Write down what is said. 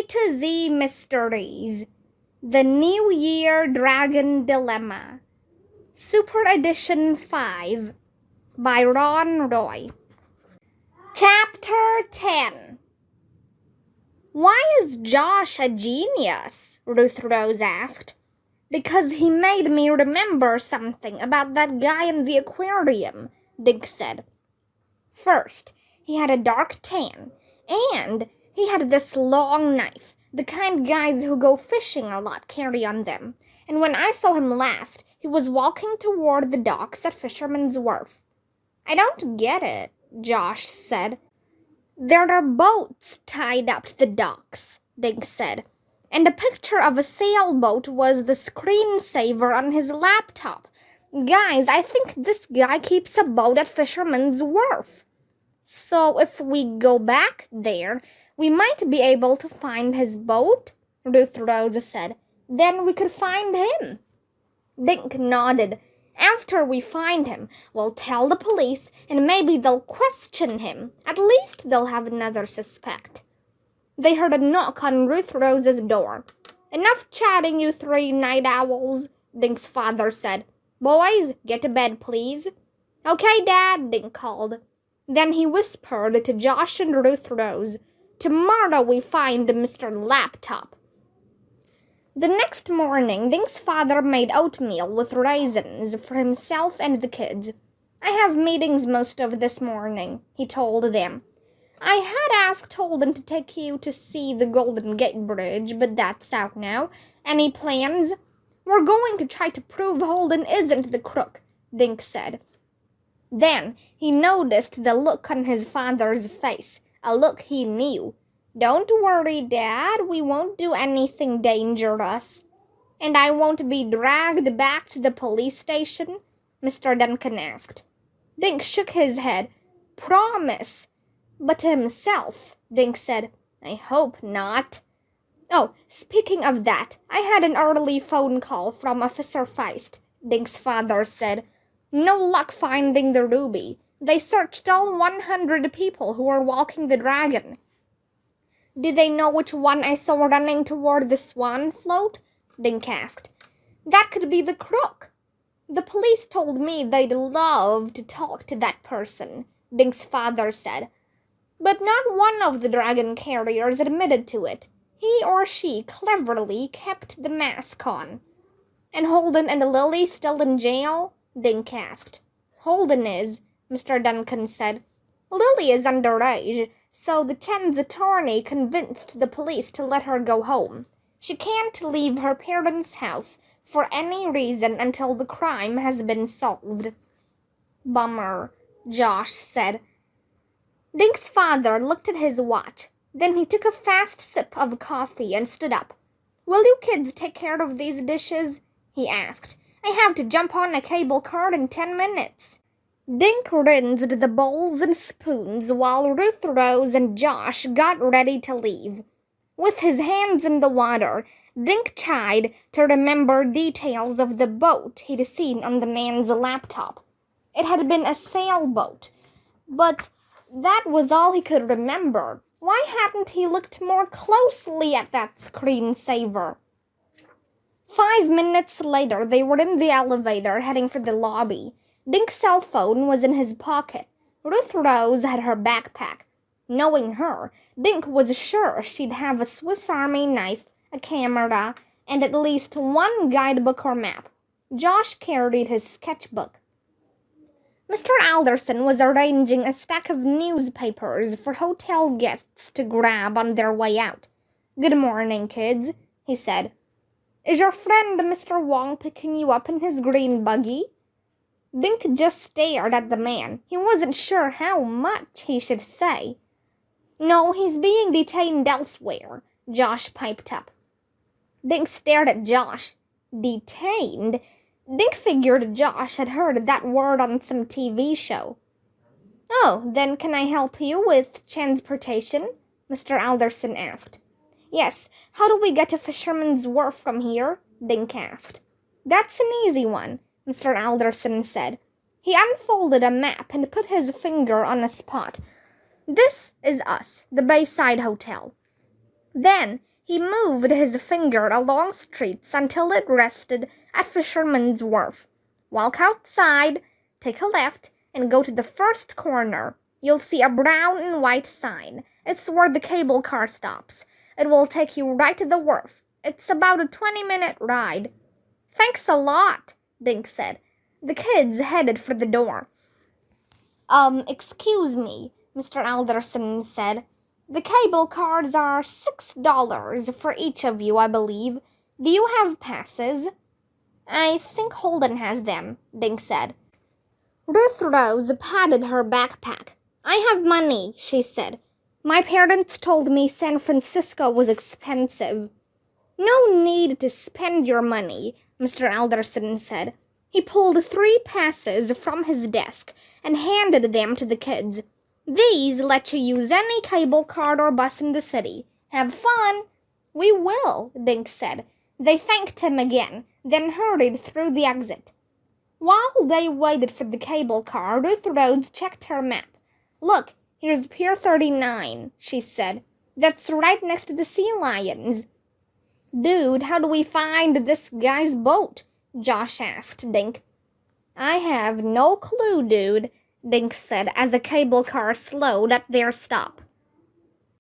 A to Z Mysteries, The New Year Dragon Dilemma, Super Edition 5, by Ron Roy. Chapter 10. Why is Josh a genius? Ruth Rose asked. Because he made me remember something about that guy in the aquarium, Dink said. First, he had a dark tan, and he had this long knife, the kind guys who go fishing a lot carry on them. And when I saw him last, he was walking toward the docks at Fisherman's Wharf. I don't get it, Josh said. There are boats tied up to the docks, Dink said, and a picture of a sailboat was the screensaver on his laptop. Guys, I think this guy keeps a boat at Fisherman's Wharf. So if we go back there, we might be able to find his boat, Ruth Rose said. Then we could find him. Dink nodded. After we find him, we'll tell the police and maybe they'll question him. At least they'll have another suspect. They heard a knock on Ruth Rose's door. Enough chatting, you three night owls, Dink's father said. Boys, get to bed, please. Okay, Dad, Dink called. Then he whispered to Josh and Ruth Rose, Tomorrow we find Mr. Laptop. The next morning, Dink's father made oatmeal with raisins for himself and the kids. I have meetings most of this morning, he told them. I had asked Holden to take you to see the Golden Gate Bridge, but that's out now. Any plans? We're going to try to prove Holden isn't the crook, Dink said. Then he noticed the look on his father's face, a look he knew. Don't worry, Dad, we won't do anything dangerous. And I won't be dragged back to the police station? Mr. Duncan asked. Dink shook his head. Promise. But to himself, Dink said, I hope not. Oh, speaking of that, I had an early phone call from Officer Feist, Dink's father said. No luck finding the ruby. They searched all 100 people who were walking the dragon. Do they know which one I saw running toward the swan float? Dink asked. That could be the crook. The police told me they'd love to talk to that person, Dink's father said. But not one of the dragon carriers admitted to it. He or she cleverly kept the mask on. And Holden and Lily still in jail? Dink asked. Holden is, Mr. Duncan said. Lily is underage, so the Chen's attorney convinced the police to let her go home. She can't leave her parents' house for any reason until the crime has been solved. Bummer, Josh said. Dink's father looked at his watch. Then he took a fast sip of coffee and stood up. Will you kids take care of these dishes? He asked. I have to jump on a cable car in 10 minutes. Dink rinsed the bowls and spoons while Ruth Rose and Josh got ready to leave. With his hands in the water, Dink tried to remember details of the boat he'd seen on the man's laptop. It had been a sailboat, but that was all he could remember. Why hadn't he looked more closely at that screensaver? 5 minutes later, they were in the elevator heading for the lobby. Dink's cell phone was in his pocket. Ruth Rose had her backpack. Knowing her, Dink was sure she'd have a Swiss Army knife, a camera, and at least one guidebook or map. Josh carried his sketchbook. Mr. Alderson was arranging a stack of newspapers for hotel guests to grab on their way out. Good morning, kids, he said. Is your friend Mr. Wong picking you up in his green buggy? Dink just stared at the man. He wasn't sure how much he should say. No, he's being detained elsewhere, Josh piped up. Dink stared at Josh. Detained? Dink figured Josh had heard that word on some TV show. Oh, then can I help you with transportation? Mr. Alderson asked. Yes, how do we get to Fisherman's Wharf from here? Dink asked. That's an easy one, Mr. Alderson said. He unfolded a map and put his finger on a spot. This is us, the Bayside Hotel. Then He moved his finger along streets until it rested at Fisherman's Wharf. Walk outside, take a left, and go to the first corner. You'll see a brown and white sign. It's where the cable car stops. It will take you right to the wharf. It's about a 20-minute ride. Thanks a lot, Dink said. The kids headed for the door. Excuse me, Mr. Alderson said. The cable cars are $6 for each of you, I believe. Do you have passes? I think Holden has them, Dink said. Ruth Rose patted her backpack. I have money, she said. My parents told me San Francisco was expensive. No need to spend your money, Mr. Alderson said. He pulled 3 passes from his desk and handed them to the kids. These let you use any cable car or bus in the city. Have fun. We will, Dink said. They thanked him again, then hurried through the exit. While they waited for the cable car, Ruth Rhodes checked her map. Look, here's Pier 39, she said. That's right next to the Sea Lions. Dude, how do we find this guy's boat? Josh asked Dink. I have no clue, dude, Dink said as a cable car slowed at their stop.